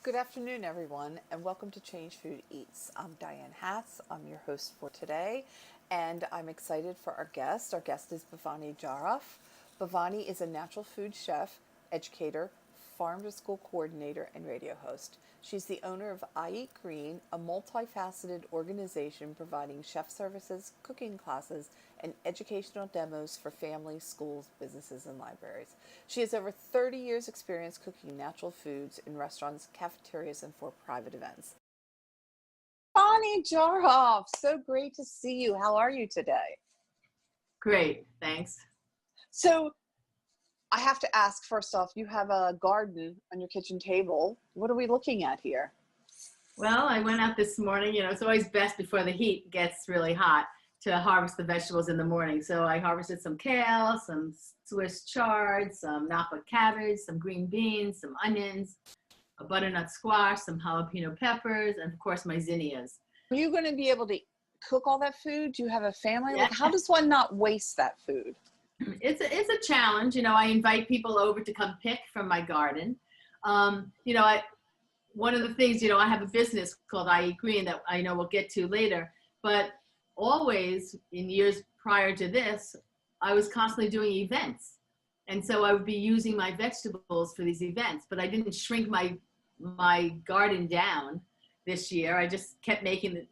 Good afternoon, everyone, and welcome to Change Food Eats. I'm Diane Hatz. I'm your host for today, and I'm excited for our guest. Our guest is Bhavani Jaroff. Bhavani is a natural food chef, educator, farm to school coordinator, and radio host. She's the owner of iEat Green, a multifaceted organization providing chef services, cooking classes, and educational demos for families, schools, businesses, and libraries. She has over 30 years' experience cooking natural foods in restaurants, cafeterias, and for private events. Bonnie Jarhoff, so great to see you. How are you today? Great, thanks. So, I have to ask first off, you have a garden on your kitchen table. What are we looking at here? Well, I went out this morning. It's always best before the heat gets really hot to harvest the vegetables in the morning. So I harvested some kale, some Swiss chard, some Napa cabbage, some green beans, some onions, a butternut squash, some jalapeno peppers, and of course my zinnias. Are you going to be able to cook all that food? Do you have a family? Yeah. Like, how does one not waste that food? It's a challenge. I invite people over to come pick from my garden. One of the things, I have a business called iEat Green that I know we'll get to later, but always in years prior to this, I was constantly doing events. And so I would be using my vegetables for these events, but I didn't shrink my garden down this year. I just kept making,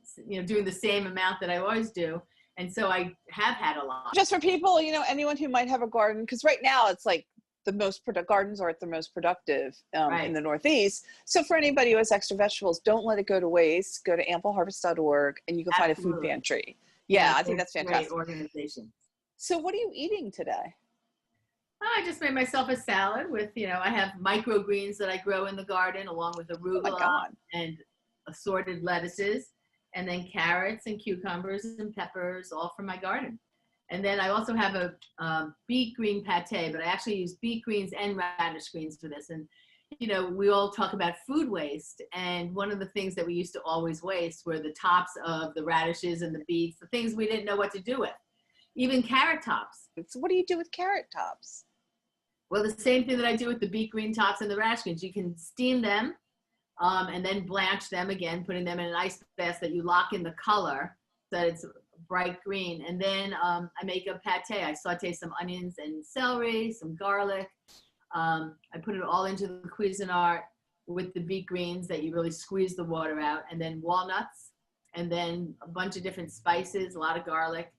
doing the same amount that I always do. And so I have had a lot. Just for people, anyone who might have a garden, because right now it's like gardens are at the most productive Right. in the Northeast. So for anybody who has extra vegetables, don't let it go to waste. Go to ampleharvest.org and you can find a food pantry. Yeah, I think that's fantastic. Great organization. So what are you eating today? I just made myself a salad with, I have microgreens that I grow in the garden along with arugula and assorted lettuces, and then carrots and cucumbers and peppers, all from my garden. And then I also have a beet green pate, but I actually use beet greens and radish greens for this. And, we all talk about food waste. And one of the things that we used to always waste were the tops of the radishes and the beets, the things we didn't know what to do with, even carrot tops. So what do you do with carrot tops? Well, the same thing that I do with the beet green tops and the radish greens. You can steam them and then blanch them again, putting them in an ice bath that you lock in the color so that it's bright green. And then I make a pate. I saute some onions and celery, some garlic. I put it all into the Cuisinart with the beet greens that you really squeeze the water out, and then walnuts, and then a bunch of different spices, a lot of garlic.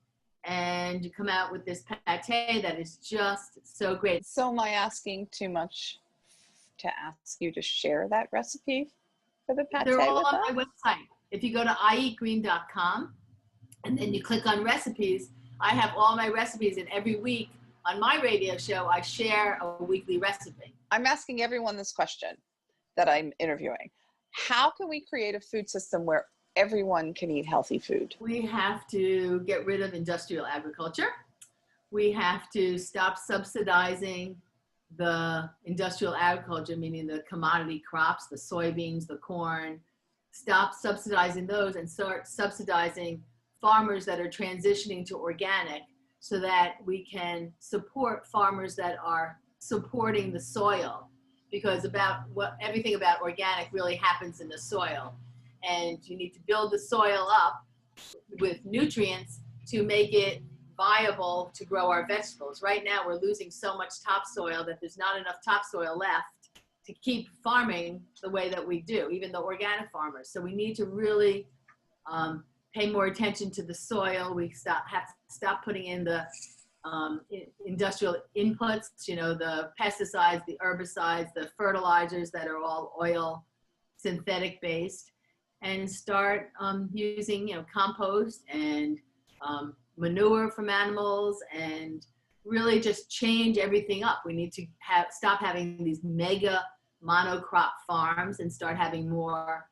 And you come out with this pate that is just so great. So am I asking too much to ask you to share that recipe for the pate? They're all on my website. If you go to ieatgreen.com and then you click on recipes, I have all my recipes, and every week on my radio show, I share a weekly recipe. I'm asking everyone this question that I'm interviewing. How can we create a food system where everyone can eat healthy food? We have to get rid of industrial agriculture. We have to stop subsidizing the industrial agriculture, meaning the commodity crops, the soybeans, the corn. Stop subsidizing those and start subsidizing farmers that are transitioning to organic, so that we can support farmers that are supporting the soil, because everything about organic really happens in the soil. And you need to build the soil up with nutrients to make it viable to grow our vegetables. Right now, we're losing so much topsoil that there's not enough topsoil left to keep farming the way that we do, even the organic farmers. So we need to really pay more attention to the soil. We have to stop putting in the industrial inputs, the pesticides, the herbicides, the fertilizers that are all oil synthetic based, and start using, compost and manure from animals, and really just change everything up. We need to stop having these mega monocrop farms and start having more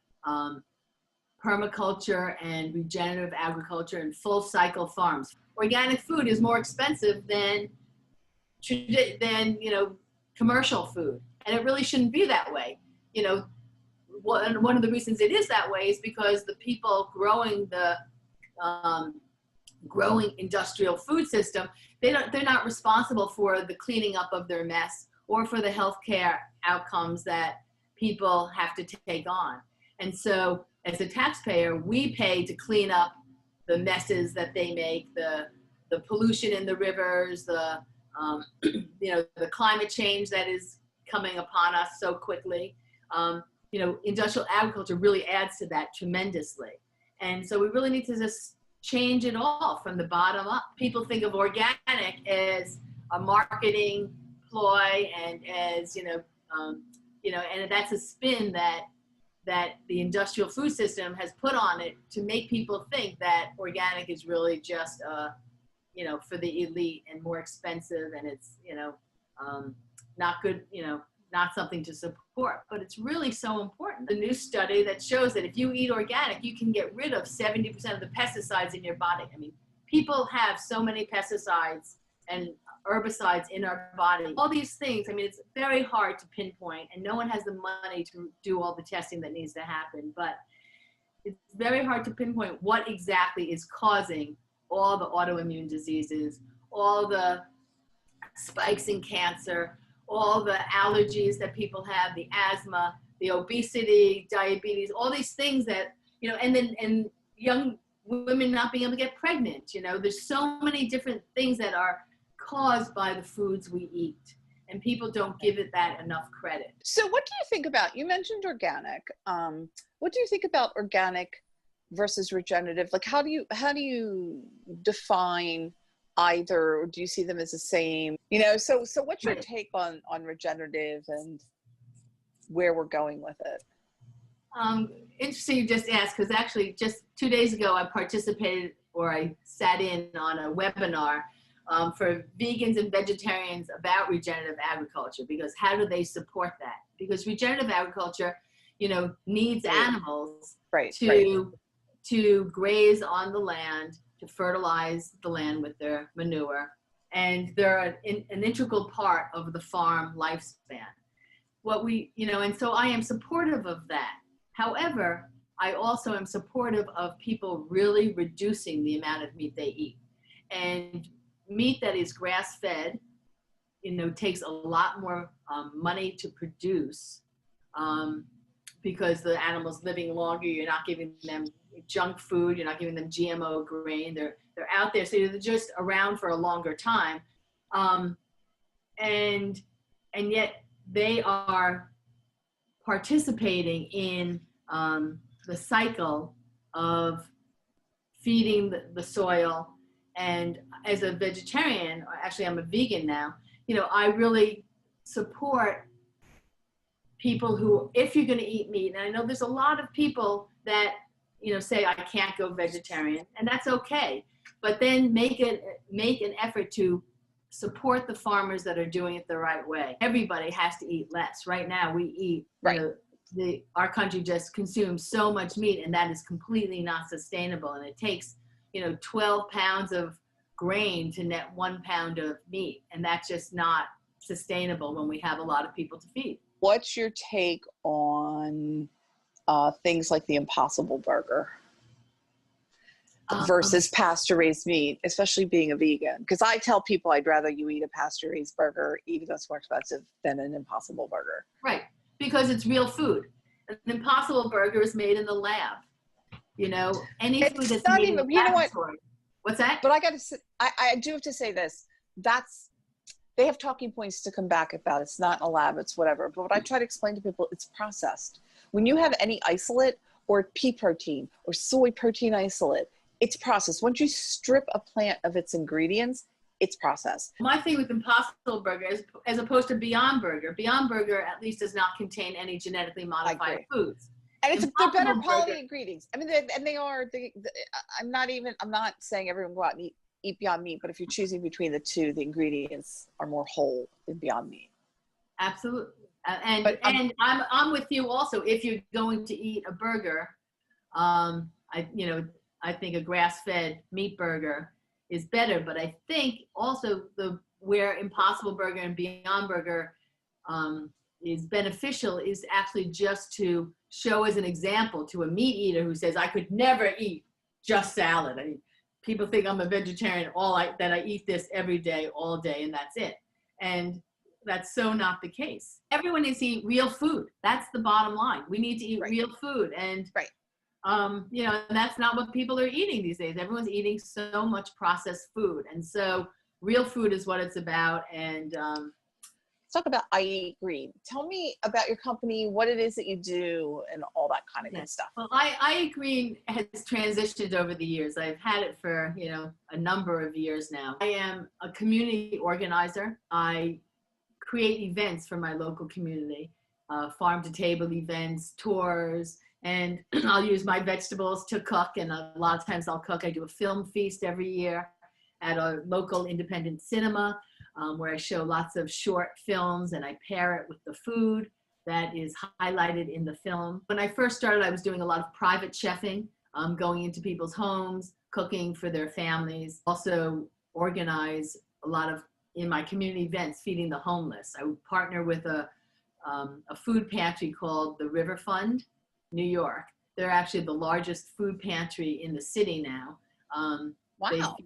permaculture and regenerative agriculture and full cycle farms. Organic food is more expensive than commercial food, and it really shouldn't be that way. One of the reasons it is that way is because the people growing the growing industrial food system, they're not responsible for the cleaning up of their mess or for the healthcare outcomes that people have to take on. And so as a taxpayer, we pay to clean up the messes that they make, the pollution in the rivers, the the climate change that is coming upon us so quickly. Industrial agriculture really adds to that tremendously. And so we really need to just change it all from the bottom up. People think of organic as a marketing ploy and as, and that's a spin that the industrial food system has put on it to make people think that organic is really just, for the elite and more expensive, and it's, not good, not something to support, but it's really so important. The new study that shows that if you eat organic, you can get rid of 70% of the pesticides in your body. I mean, people have so many pesticides and herbicides in our body. All these things, I mean, it's very hard to pinpoint, and no one has the money to do all the testing that needs to happen, but it's very hard to pinpoint what exactly is causing all the autoimmune diseases, all the spikes in cancer, all the allergies that people have, the asthma, the obesity, diabetes, all these things that, and young women not being able to get pregnant. There's so many different things that are caused by the foods we eat, and people don't give it that enough credit. So what do you think about, you mentioned organic, what do you think about organic versus regenerative? Like, how do you define either, or do you see them as the same? So what's your take on regenerative and where we're going with it? Interesting you just asked, because actually just 2 days ago I sat in on a webinar for vegans and vegetarians about regenerative agriculture, because how do they support that? Because regenerative agriculture, needs animals to graze on the land, to fertilize the land with their manure, and they're an integral part of the farm lifespan. And so I am supportive of that. However, I also am supportive of people really reducing the amount of meat they eat. And meat that is grass-fed, takes a lot more money to produce, because the animal's living longer. You're not giving them junk food. You're not giving them GMO grain. They're out there, so they're just around for a longer time, and yet they are participating in the cycle of feeding the soil. And as a vegetarian, or actually I'm a vegan now, I really support people who, if you're going to eat meat, and I know there's a lot of people that, say I can't go vegetarian, and that's okay, but then make an effort to support the farmers that are doing it the right way. Everybody has to eat less. Right now we eat, our country just consumes so much meat, and that is completely not sustainable. And it takes 12 pounds of grain to net 1 pound of meat. And that's just not sustainable when we have a lot of people to feed. What's your take on things like the Impossible Burger versus pasture-raised meat, especially being a vegan? Because I tell people I'd rather you eat a pasture-raised burger, even though it's more expensive, than an Impossible Burger. Right, because it's real food. An Impossible Burger is made in the lab. Any food that's not made even, in the laboratory. What's that? But I do have to say this. They have talking points to come back at that. It's not in a lab, it's whatever. But what I try to explain to people, it's processed. When you have any isolate or pea protein or soy protein isolate, it's processed. Once you strip a plant of its ingredients, it's processed. My thing with Impossible Burger is, as opposed to Beyond Burger at least does not contain any genetically modified foods. And they're better quality ingredients. I mean, I'm not saying everyone go out and eat Beyond Meat, but if you're choosing between the two, the ingredients are more whole than Beyond Meat. Absolutely. I'm with you also. If you're going to eat a burger, I think a grass-fed meat burger is better, but I think also where Impossible Burger and Beyond Burger is beneficial is actually just to show as an example to a meat eater who says, I could never eat just salad. I mean, people think I'm a vegetarian, that I eat this every day, all day, and that's it. And that's so not the case. Everyone needs to eat real food. That's the bottom line. We need to eat Right. real food. And, Right. you know, that's not what people are eating these days. Everyone's eating so much processed food. And so real food is what it's about. And Let's talk about iEat Green. Tell me about your company, what it is that you do, and all that kind of good stuff. well, iEat Green has transitioned over the years. I've had it for, you know, a number of years now. I am a community organizer. I create events for my local community, farm to table events, tours, and I'll use my vegetables to cook. And a lot of times I'll cook. I do a film feast every year at a local independent cinema where I show lots of short films and I pair it with the food that is highlighted in the film. When I first started, I was doing a lot of private chefing, going into people's homes, cooking for their families. Also organize a lot of, in my community events, feeding the homeless. I would partner with a food pantry called the River Fund, New York. They're actually the largest food pantry in the city now. Wow.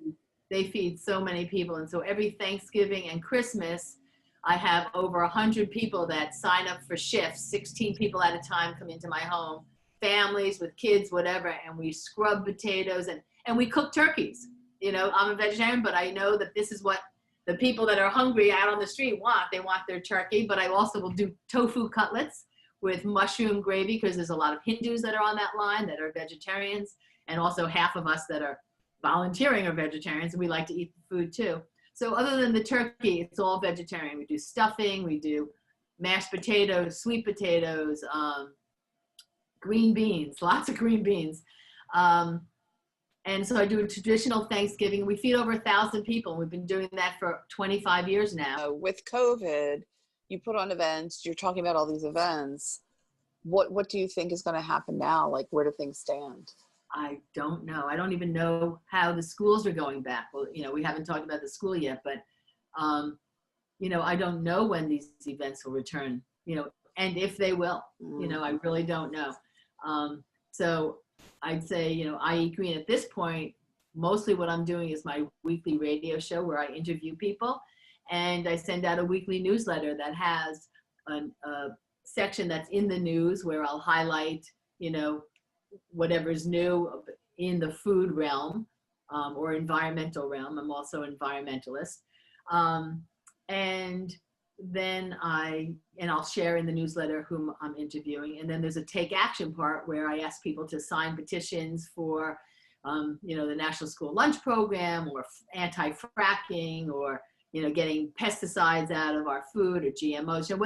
They feed so many people. And so every Thanksgiving and Christmas, I have over 100 people that sign up for shifts, 16 people at a time come into my home, families with kids, whatever, and we scrub potatoes and we cook turkeys. You know, I'm a vegetarian, but I know that this is what the people that are hungry out on the street want. They want their turkey, but I also will do tofu cutlets with mushroom gravy because there's a lot of Hindus that are on that line that are vegetarians, and also half of us that are volunteering are vegetarians, and we like to eat the food too. So other than the turkey, it's all vegetarian. We do stuffing, we do mashed potatoes, sweet potatoes, green beans, lots of green beans. And so I do a traditional Thanksgiving. We feed over 1,000 people. We've been doing that for 25 years now. With COVID, you put on events, you're talking about all these events. What do you think is going to happen now? Like, where do things stand? I don't know. I don't even know how the schools are going back. Well, you know, we haven't talked about the school yet, but, you know, I don't know when these events will return, you know, and if they will, you know, I really don't know. So I'd say, you know, iEat Green at this point, mostly what I'm doing is my weekly radio show where I interview people, and I send out a weekly newsletter that has a section that's in the news where I'll highlight, you know, whatever's new in the food realm or environmental realm. I'm also an environmentalist. And then I'll share in the newsletter whom I'm interviewing. And then there's a take action part where I ask people to sign petitions for, you know, the National School Lunch Program or anti-fracking or, you know, getting pesticides out of our food or GMOs, or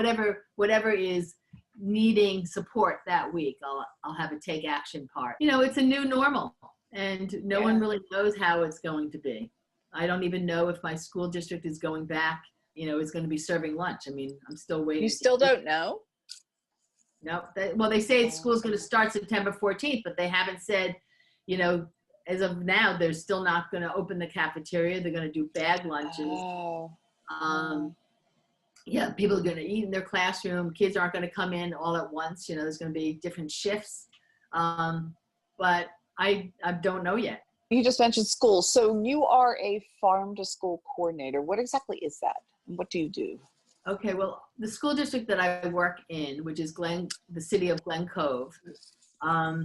whatever is needing support that week. I'll have a take action part. You know, it's a new normal and no one really knows how it's going to be. I don't even know if my school district is going back, you know, is going to be serving lunch. I mean, I'm still waiting. You still don't know? No. Well, they say school's going to start September 14th, but they haven't said, you know, as of now, they're still not going to open the cafeteria. They're going to do bag lunches. Oh. Yeah, people are going to eat in their classroom. Kids aren't going to come in all at once. You know, there's going to be different shifts. But I don't know yet. You just mentioned schools. So you are a farm to school coordinator. What exactly is that? What do you do? Okay, well, the school district that I work in, which is the city of Glen Cove,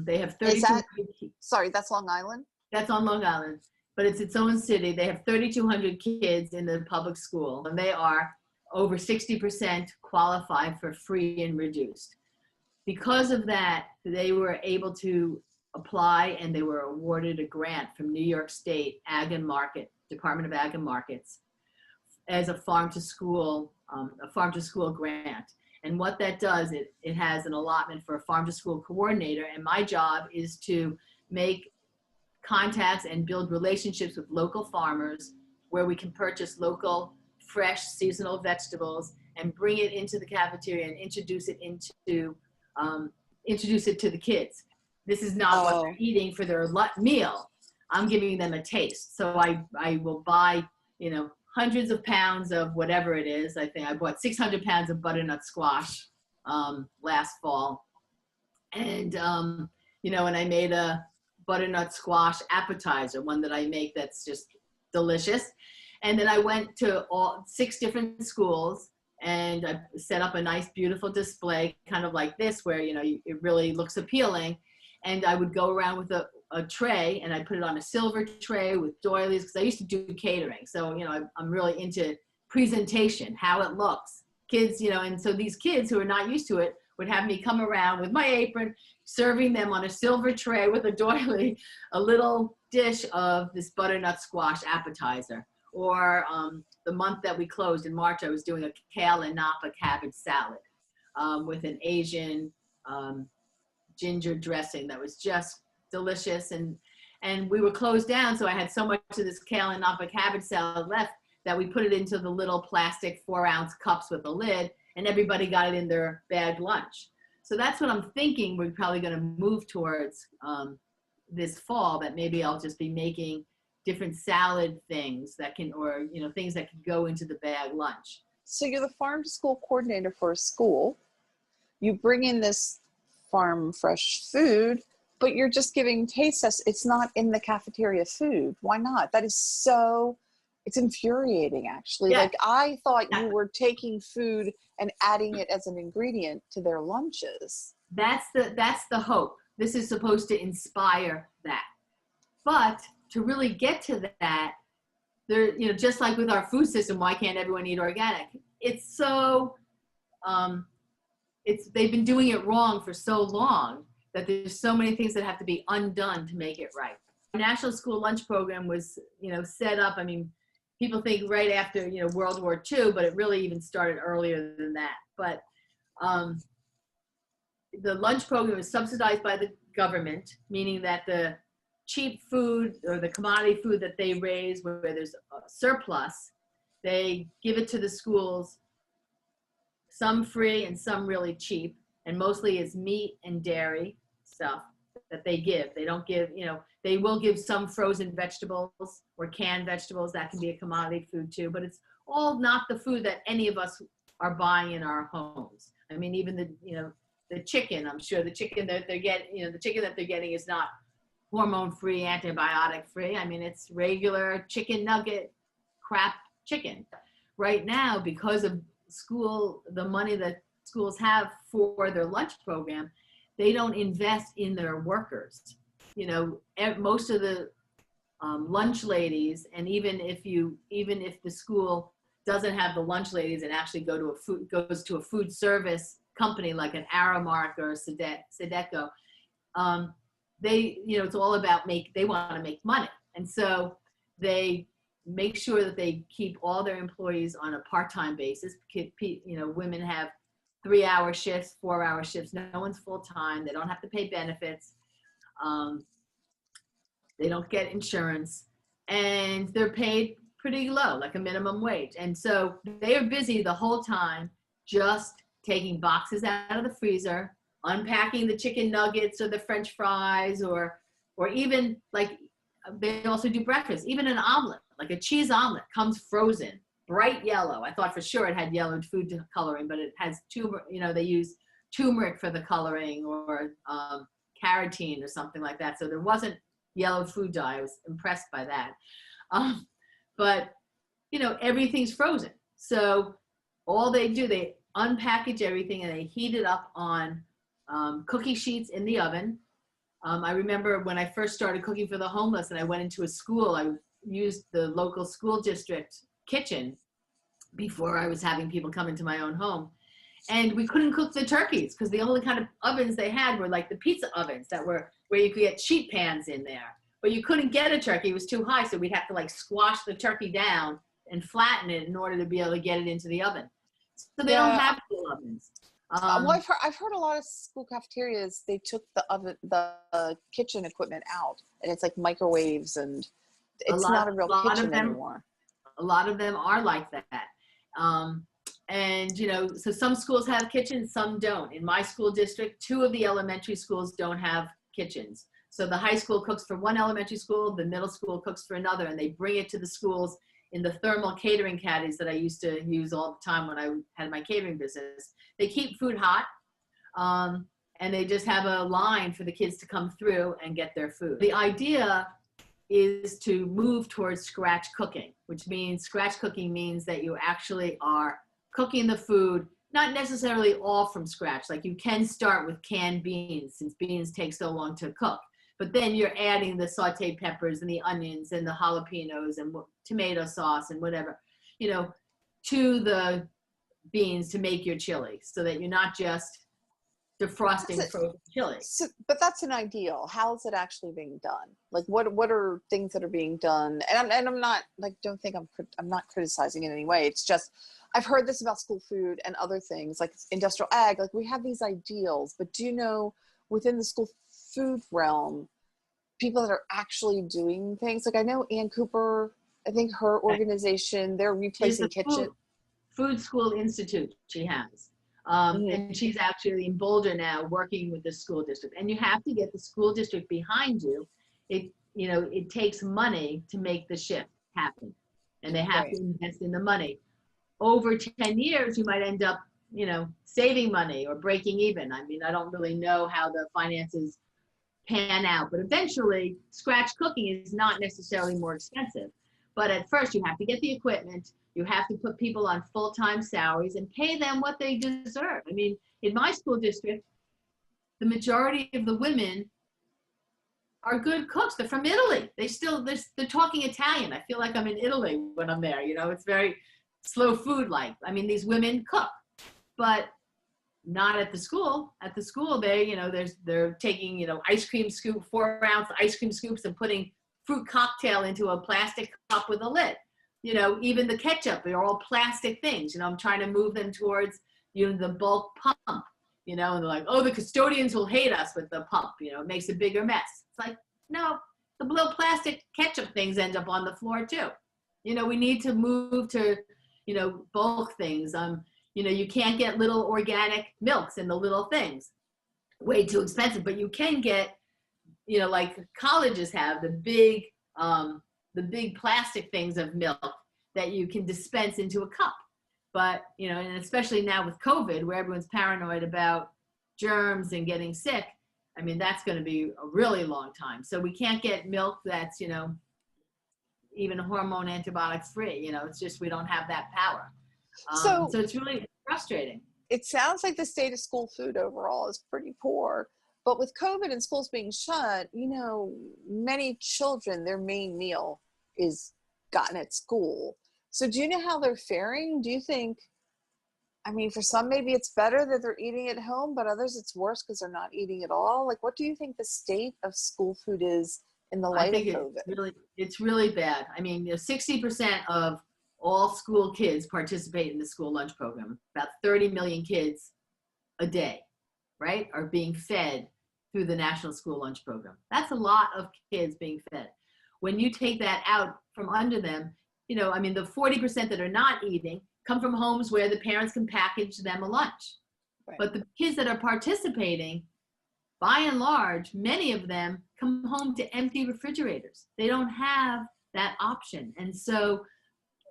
they have 3,200. Sorry, that's Long Island? That's on Long Island, but it's its own city. They have 3,200 kids in the public school, and they are over 60% qualified for free and reduced. Because of that, they were able to apply and they were awarded a grant from New York State Department of Ag and Markets as a farm to school grant. And what that does, it has an allotment for a farm to school coordinator. And my job is to make contacts and build relationships with local farmers where we can purchase local, fresh, seasonal vegetables and bring it into the cafeteria and introduce it to the kids. This is not what they're eating for their meal. I'm giving them a taste. So I will buy, you know, hundreds of pounds of whatever it is. I think I bought 600 pounds of butternut squash last fall. And, you know, and I made a butternut squash appetizer, one that I make that's just delicious. And then I went to all 6 different schools And I set up a nice, beautiful display, kind of like this, where, you know, it really looks appealing. And I would go around with a tray, and I put it on a silver tray with doilies, because I used to do catering. So, you know, I'm really into presentation, how it looks. Kids, you know, and so these kids who are not used to it would have me come around with my apron, serving them on a silver tray with a doily, a little dish of this butternut squash appetizer. Or the month that we closed in March, I was doing a kale and napa cabbage salad with an Asian ginger dressing that was just delicious. And we were closed down, so I had so much of this kale and napa cabbage salad left that we put it into the little plastic 4-ounce cups with a lid, and everybody got it in their bag lunch. So that's what I'm thinking we're probably going to move towards this fall, that maybe I'll just be making different salad things that can, or, you know, things that can go into the bag lunch. So you're the farm to school coordinator for a school. You bring in this farm fresh food, but you're just giving taste tests. It's not in the cafeteria food. Why not? That is so, it's infuriating, actually. Yeah. Like, I thought you were taking food and adding it as an ingredient to their lunches. That's the hope. This is supposed to inspire that. But to really get to that, there, you know, just like with our food system, why can't everyone eat organic? It's so, they've been doing it wrong for so long that there's so many things that have to be undone to make it right. The National School Lunch Program was, you know, set up, I mean, people think right after, you know, World War II, but it really even started earlier than that. But the lunch program is subsidized by the government, meaning that the cheap food or the commodity food that they raise, where there's a surplus, they give it to the schools, some free and some really cheap, and mostly it's meat and dairy stuff that they give. They don't give, you know, they will give some frozen vegetables or canned vegetables. That can be a commodity food too, but it's all not the food that any of us are buying in our homes. I mean, even the, you know, the chicken, I'm sure the chicken that they're getting, you know, the chicken that they're getting is not hormone-free, antibiotic-free. I mean, it's regular chicken nugget, crap chicken. Right now, because of school, the money that schools have for their lunch program, they don't invest in their workers. You know, most of the lunch ladies, and even if the school doesn't have the lunch ladies and actually goes to a food service company like an Aramark or Sedeco, they, you know, it's all about they want to make money. And so they make sure that they keep all their employees on a part-time basis. You know, women have 3-hour shifts, 4-hour shifts. No one's full-time. They don't have to pay benefits. They don't get insurance, and they're paid pretty low, like a minimum wage. And so they are busy the whole time just taking boxes out of the freezer, unpacking the chicken nuggets or the French fries, or even, like, they also do breakfast. Even an omelet, like a cheese omelet, comes frozen, bright yellow. I thought for sure it had yellowed food coloring, but it has you know, they use turmeric for the coloring, or carotene or something like that. So there wasn't yellow food dye. I was impressed by that. But, you know, everything's frozen. So all they do, they unpackage everything and they heat it up on cookie sheets in the oven. I remember when I first started cooking for the homeless and I went into a school, I used the local school district kitchen before I was having people come into my own home. And we couldn't cook the turkeys because the only kind of ovens they had were like the pizza ovens that were where you could get sheet pans in there. But you couldn't get a turkey, it was too high, so we'd have to like squash the turkey down and flatten it in order to be able to get it into the oven. So they don't have full ovens. Well, I've heard a lot of school cafeterias, they took the kitchen equipment out, and it's like microwaves, and it's not a real kitchen anymore. A lot of them are like that. And, you know, so some schools have kitchens, some don't. In my school district, 2 of the elementary schools don't have kitchens. So the high school cooks for one elementary school, the middle school cooks for another, and they bring it to the schools in the thermal catering caddies that I used to use all the time when I had my catering business. They keep food hot, and they just have a line for the kids to come through and get their food. The idea is to move towards scratch cooking, which means scratch cooking means that you actually are cooking the food, not necessarily all from scratch. Like you can start with canned beans since beans take so long to cook. But then you're adding the sauteed peppers and the onions and the jalapenos and tomato sauce and whatever, you know, to the beans to make your chili so that you're not just defrosting frozen chili. So, but that's an ideal. How is it actually being done? Like, what are things that are being done? And I'm not like, don't think I'm not criticizing in any way. It's just I've heard this about school food and other things like industrial ag. Like we have these ideals, but do you know within the school food realm, people that are actually doing things? Like I know Ann Cooper. I think her organization, they're replacing kitchen. Food School Institute she has. And she's actually in Boulder now working with the school district. And you have to get the school district behind you. It takes money to make the shift happen. And they have to invest in the money. Over 10 years, you might end up, saving money or breaking even. I mean, I don't really know how the finances pan out, but eventually scratch cooking is not necessarily more expensive. But at first you have to get the equipment. You have to put people on full-time salaries and pay them what they deserve. I mean, in my school district, the majority of the women are good cooks. They're from Italy. They're talking Italian. I feel like I'm in Italy when I'm there. It's very slow food like. I mean, these women cook, but not at the school. At the school, they're taking, ice cream scoop, 4-ounce ice cream scoops and putting fruit cocktail into a plastic cup with a lid. Even the ketchup, they're all plastic things. I'm trying to move them towards, the bulk pump, and they're like, oh, the custodians will hate us with the pump, it makes a bigger mess. It's like, no, the little plastic ketchup things end up on the floor too. We need to move to, bulk things. You can't get little organic milks in the little things. Way too expensive, but you can get, like colleges have the big plastic things of milk that you can dispense into a cup. But, and especially now with COVID, where everyone's paranoid about germs and getting sick, I mean, that's going to be a really long time. So we can't get milk that's, even hormone antibiotic free. It's just we don't have that power. So it's really frustrating. It sounds like the state of school food overall is pretty poor. But with COVID and schools being shut, many children, their main meal is gotten at school. So do you know how they're faring? Do you think, for some, maybe it's better that they're eating at home, but others it's worse because they're not eating at all? Like, what do you think the state of school food is in the light of COVID? It's really bad. 60% of all school kids participate in the school lunch program. About 30 million kids a day, right, are being fed through the National School Lunch Program. That's a lot of kids being fed. When you take that out from under them, the 40% that are not eating come from homes where the parents can package them a lunch. Right. But the kids that are participating, by and large, many of them come home to empty refrigerators. They don't have that option. And so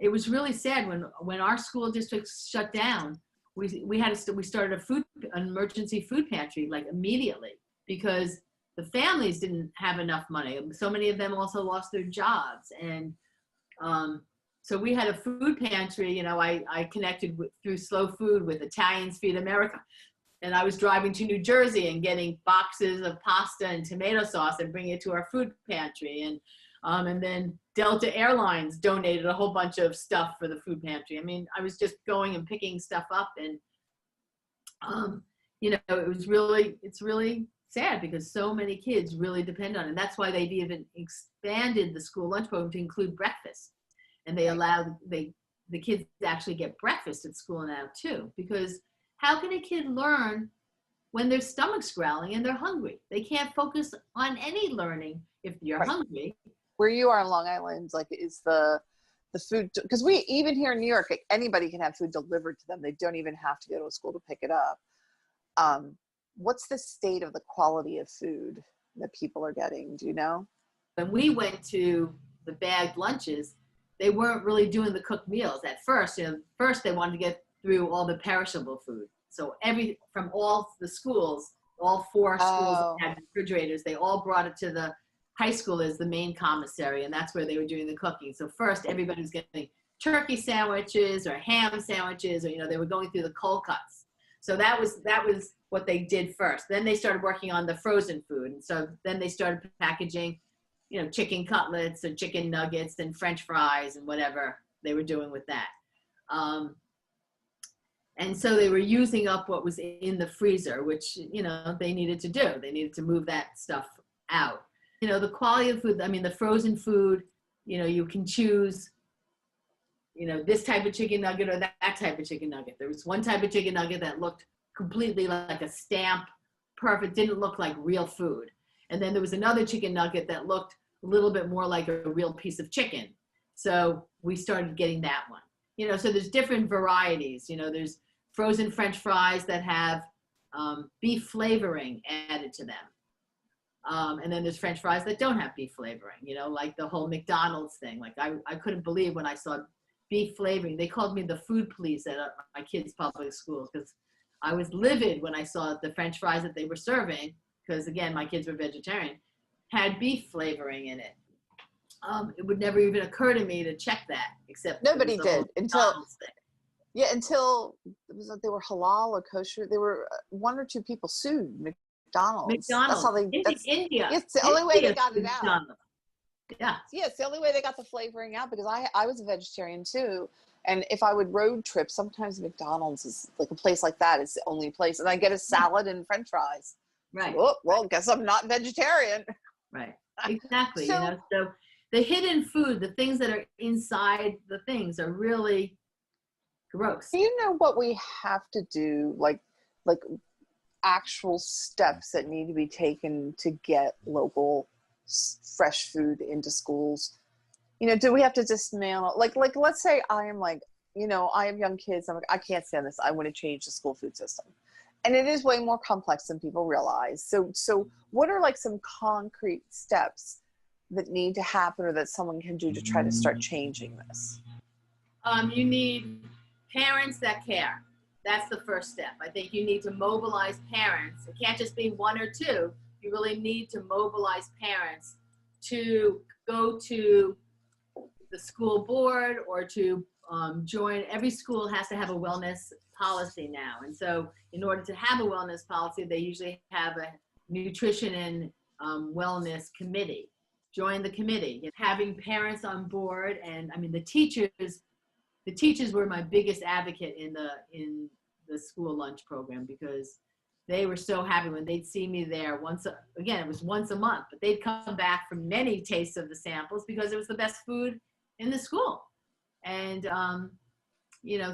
it was really sad when our school districts shut down. We started an emergency food pantry like immediately, because the families didn't have enough money. So many of them also lost their jobs. And so we had a food pantry. I connected through Slow Food with Italians Feed America. And I was driving to New Jersey and getting boxes of pasta and tomato sauce and bringing it to our food pantry. And then Delta Airlines donated a whole bunch of stuff for the food pantry. I was just going and picking stuff up, and it's really sad because so many kids really depend on it. And that's why they've even expanded the school lunch program to include breakfast. And they allow the kids to actually get breakfast at school now too, because how can a kid learn when their stomach's growling and they're hungry? They can't focus on any learning if you're hungry. Where you are in Long Island, like, is the food, because we, even here in New York, anybody can have food delivered to them. They don't even have to go to a school to pick it up. What's the state of the quality of food that people are getting? Do you know? When we went to the bagged lunches, they weren't really doing the cooked meals at first. First they wanted to get through all the perishable food. So from all the schools, all 4 schools that had refrigerators, they all brought it to the high school as the main commissary, and that's where they were doing the cooking. So first everybody was getting turkey sandwiches or ham sandwiches, or, they were going through the cold cuts. So that was what they did first. Then they started working on the frozen food. And so then they started packaging, chicken cutlets and chicken nuggets and French fries and whatever they were doing with that. And so they were using up what was in the freezer, which, they needed to do. They needed to move that stuff out. The quality of food, the frozen food, you can choose, this type of chicken nugget or that type of chicken nugget. There was one type of chicken nugget that looked completely like a stamp, perfect, didn't look like real food. And then there was another chicken nugget that looked a little bit more like a real piece of chicken. So we started getting that one. So there's different varieties. There's frozen French fries that have beef flavoring added to them. And then there's French fries that don't have beef flavoring, like the whole McDonald's thing. Like I couldn't believe when I saw beef flavoring. They called me the food police at my kids' public schools because I was livid when I saw the French fries that they were serving, because again, my kids were vegetarian, had beef flavoring in it. It would never even occur to me to check that, except Nobody did until they were halal or kosher. There were one or two people sued McDonald's. That's how they. India. It's the only way they got it out. Yeah. Yeah, it's the only way they got the flavoring out, because I was a vegetarian too. And if I would road trip, sometimes McDonald's is like a place like that is the only place. And I get a salad and French fries. Right. Oh, well, guess I'm not vegetarian. Right. Exactly. So the hidden food, the things that are inside the things are really gross. Do you know what we have to do, like actual steps that need to be taken to get local fresh food into schools? Do we have to dismantle, like let's say I am I have young kids. I'm like, I can't stand this. I want to change the school food system. And it is way more complex than people realize. So what are some concrete steps that need to happen or that someone can do to try to start changing this? You need parents that care. That's the first step. I think you need to mobilize parents. It can't just be one or two. You really need to mobilize parents to go to the school board or to join. Every school has to have a wellness policy now. And so in order to have a wellness policy, they usually have a nutrition and wellness committee. Join the committee. Having parents on board, and the teachers were my biggest advocate in the school lunch program, because they were so happy when they'd see me there it was once a month, but they'd come back for many tastes of the samples because it was the best food in the school. And,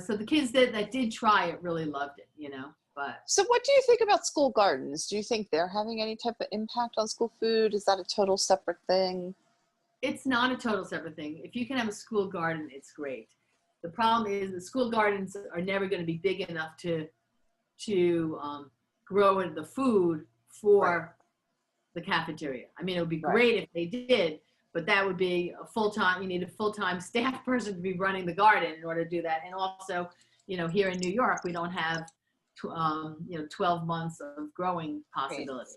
so the kids that did try it really loved it, but. So what do you think about school gardens? Do you think they're having any type of impact on school food? Is that a total separate thing? It's not a total separate thing. If you can have a school garden, it's great. The problem is the school gardens are never going to be big enough to grow the food for the cafeteria. It would be great if they did, but that would be you need a full-time staff person to be running the garden in order to do that. And also, here in New York, we don't have, 12 months of growing possibility.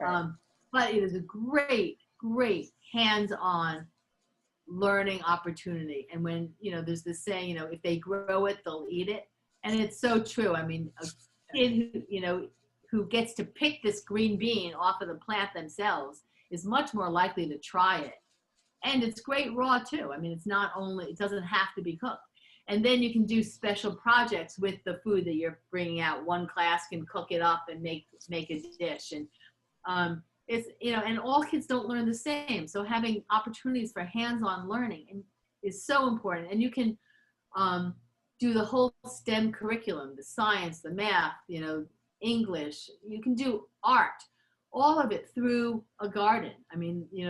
Right. But it is a great, great hands-on learning opportunity. And when, there's this saying, if they grow it, they'll eat it. And it's so true. A kid who gets to pick this green bean off of the plant themselves is much more likely to try it. And it's great raw too. It doesn't have to be cooked. And then you can do special projects with the food that you're bringing out. One class can cook it up and make a dish. And it's, and all kids don't learn the same. So having opportunities for hands-on learning is so important. And you can do the whole STEM curriculum, the science, the math, English. You can do art, all of it through a garden.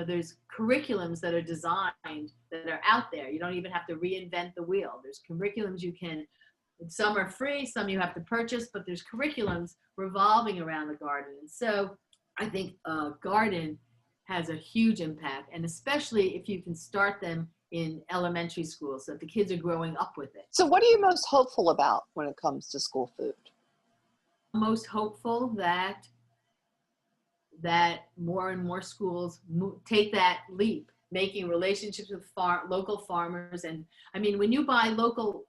There's curriculums that are designed that are out there. You don't even have to reinvent the wheel. There's curriculums some are free, some you have to purchase, but there's curriculums revolving around the garden. And so I think a garden has a huge impact, and especially if you can start them in elementary school so that the kids are growing up with it. So what are you most hopeful about when it comes to school food? Most hopeful that more and more schools take that leap. making relationships with local farmers. And I mean, when you buy local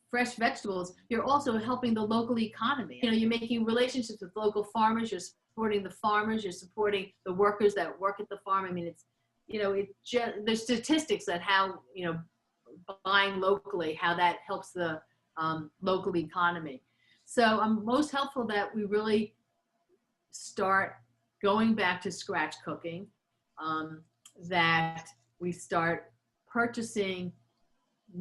fresh vegetables, you're also helping the local economy. You know, you're making relationships with local farmers, you're supporting the farmers, you're supporting the workers that work at the farm. I mean, it's, you know, there's statistics that how, you know, buying locally, how that helps the local economy. So I'm most helpful that we really start going back to scratch cooking, that we start purchasing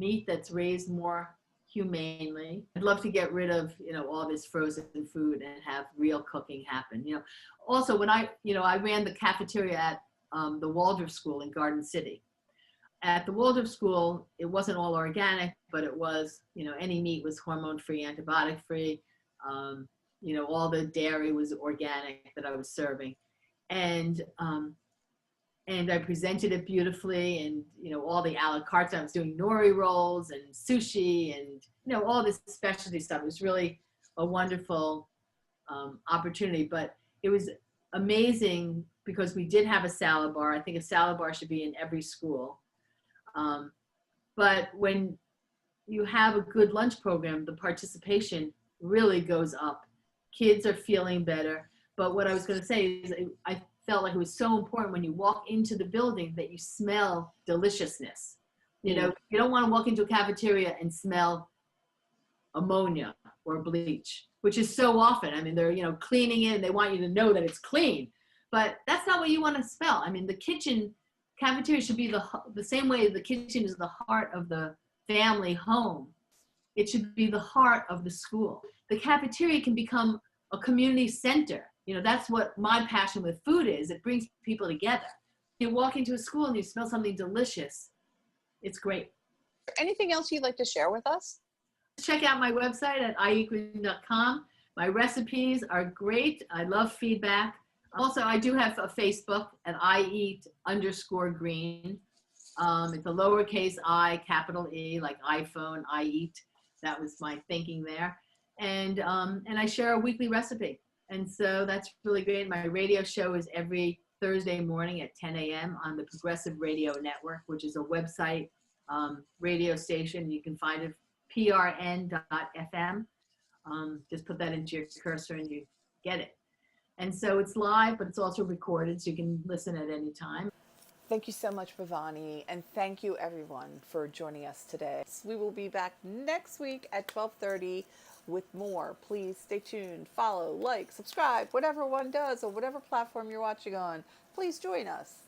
meat that's raised more humanely. I'd love to get rid of, you know, all this frozen food and have real cooking happen. You know, also when I ran the cafeteria at the Waldorf School in Garden City. At the Waldorf School, it wasn't all organic, but it was, you know, any meat was hormone-free, antibiotic-free. You know, all the dairy was organic that I was serving. And I presented it beautifully, and, you know, all the a la carte. I was doing nori rolls and sushi and, you know, all this specialty stuff. It was really a wonderful opportunity, but it was amazing because we did have a salad bar. I think a salad bar should be in every school. But when you have a good lunch program, the participation really goes up. Kids are feeling better. But what I was going to say is I felt like it was so important when you walk into the building that you smell deliciousness. You know, you don't want to walk into a cafeteria and smell ammonia or bleach, which is so often. I mean, they're, you know, cleaning it and they want you to know that it's clean. But that's not what you want to smell. I mean, the cafeteria should be the same way the kitchen is the heart of the family home. It should be the heart of the school. The cafeteria can become a community center. You know, that's what my passion with food is. It brings people together. You walk into a school and you smell something delicious. It's great. Anything else you'd like to share with us? Check out my website at iEat.com. My recipes are great. I love feedback. Also, I do have a Facebook at iEat_green. It's a lowercase I, capital E, like iPhone, iEat. That was my thinking there. And I share a weekly recipe. And so that's really great. My radio show is every Thursday morning at 10 a.m. on the Progressive Radio Network, which is a website radio station. You can find it prn.fm. Just put that into your cursor and you get it. And so it's live, but it's also recorded, so you can listen at any time. Thank you so much, Bhavani, and thank you everyone for joining us today. We will be back next week at 12:30 with more. Please stay tuned, follow, like, subscribe, whatever one does, or whatever platform you're watching on. Please join us.